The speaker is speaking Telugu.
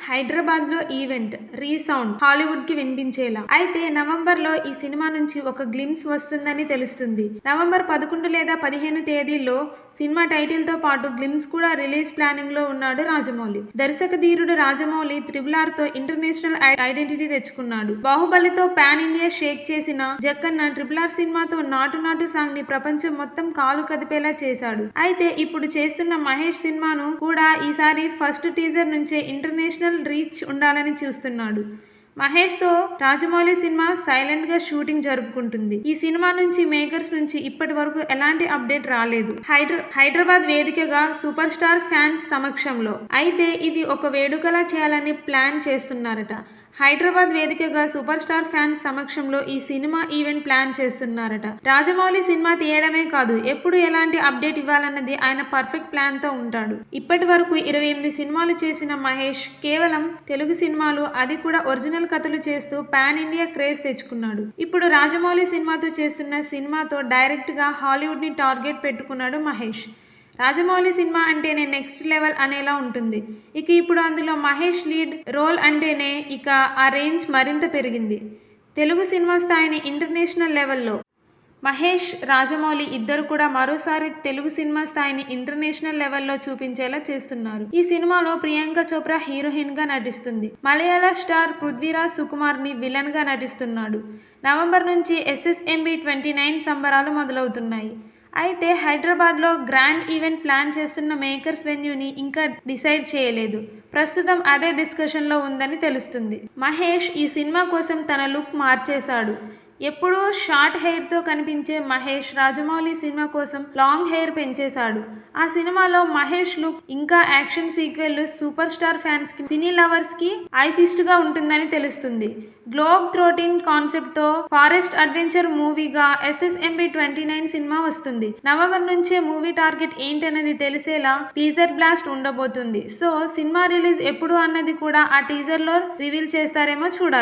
హైదరాబాద్ లో ఈవెంట్ రీసౌండ్ హాలీవుడ్ కి వినిపించేలా. అయితే నవంబర్ లో ఈ సినిమా నుంచి ఒక గ్లిమ్స్ వస్తుందని తెలుస్తుంది. నవంబర్ 11 లేదా 15 తేదీల్లో సినిమా టైటిల్ తో పాటు గ్లిమ్స్ కూడా రిలీజ్ ప్లానింగ్ లో ఉన్నాడు రాజమౌళి. దర్శక ధీరుడు రాజమౌళి RRR తో ఇంటర్నేషనల్ ఐడెంటిటీ తెచ్చుకున్నాడు. బాహుబలితో పాన్ ఇండియా షేక్ చేసిన జక్కన్న RRR సినిమాతో నాటు నాటు సాంగ్ ని ప్రపంచం మొత్తం కాలు కదిపేలా చేశాడు. అయితే ఇప్పుడు చేస్తున్న మహేష్ సినిమాను కూడా ఈసారి ఫస్ట్ టీజర్ నుంచే ఇంటర్నేషనల్ రీచ్ ఉండాలని చూస్తున్నాడు. మహేష్ తో రాజమౌళి సినిమా సైలెంట్ గా షూటింగ్ జరుపుకుంటుంది. ఈ సినిమా నుంచి మేకర్స్ నుంచి ఇప్పటి వరకు ఎలాంటి అప్డేట్ రాలేదు. హైదరాబాద్ వేదికగా సూపర్ స్టార్ ఫ్యాన్స్ సమక్షంలో. అయితే ఇది ఒక వేడుకలా చేయాలని ప్లాన్ చేస్తున్నారట. హైదరాబాద్ వేదికగా సూపర్ స్టార్ ఫ్యాన్స్ సమక్షంలో ఈ సినిమా ఈవెంట్ ప్లాన్ చేస్తున్నారట. రాజమౌళి సినిమా తీయడమే కాదు, ఎప్పుడు ఎలాంటి అప్డేట్ ఇవ్వాలన్నది ఆయన పర్ఫెక్ట్ ప్లాన్ తో ఉంటాడు. ఇప్పటి వరకు 28 సినిమాలు చేసిన మహేష్ కేవలం తెలుగు సినిమాలు, అది కూడా ఒరిజినల్ కథలు చేస్తూ పాన్ ఇండియా క్రేజ్ తెచ్చుకున్నాడు. ఇప్పుడు రాజమౌళి సినిమాతో చేస్తున్న సినిమాతో డైరెక్ట్ గా హాలీవుడ్ ని టార్గెట్ పెట్టుకున్నాడు మహేష్. రాజమౌళి సినిమా అంటేనే నెక్స్ట్ లెవెల్ అనేలా ఉంటుంది. ఇక ఇప్పుడు అందులో మహేష్ లీడ్ రోల్ అంటేనే ఇక ఆ రేంజ్ మరింత పెరిగింది. తెలుగు సినిమా స్థాయిని ఇంటర్నేషనల్ లెవెల్లో మహేష్, రాజమౌళి ఇద్దరు కూడా మరోసారి తెలుగు సినిమా స్థాయిని ఇంటర్నేషనల్ లెవెల్లో చూపించేలా చేస్తున్నారు. ఈ సినిమాలో ప్రియాంక చోప్రా హీరోయిన్ గా నటిస్తుంది. మలయాళ స్టార్ పృథ్వీరాజ్ సుకుమార్ ని విలన్ గా నటిస్తున్నాడు. నవంబర్ నుంచి SSMB 29 సంబరాలు మొదలవుతున్నాయి. అయితే హైదరాబాద్లో గ్రాండ్ ఈవెంట్ ప్లాన్ చేస్తున్న మేకర్స్ వెన్యూని ఇంకా డిసైడ్ చేయలేదు. ప్రస్తుతం అదే డిస్కషన్లో ఉందని తెలుస్తుంది. మహేష్ ఈ సినిమా కోసం తన లుక్ మార్చేశాడు. ఎప్పుడూ షార్ట్ హెయిర్తో కనిపించే మహేష్ రాజమౌళి సినిమా కోసం లాంగ్ హెయిర్ పెంచేశాడు. ఆ సినిమాలో మహేష్ లుక్ ఇంకా action sequel super star fans కి, సినీ లవర్స్ కి ఐ ఫీస్ట్ గా ఉంటుందని తెలుస్తుంది. గ్లోబ్ త్రోటిన్ కాన్సెప్ట్ తో ఫారెస్ట్ అడ్వెంచర్ మూవీగా SSMB 29 సినిమా వస్తుంది. నవంబర్ నుంచే మూవీ టార్గెట్ ఏంటనేది తెలిసేలా టీజర్ బ్లాస్ట్ ఉండబోతుంది. సో సినిమా రిలీజ్ ఎప్పుడు అన్నది కూడా ఆ టీజర్ లో రివీల్ చేస్తారేమో చూడాలి.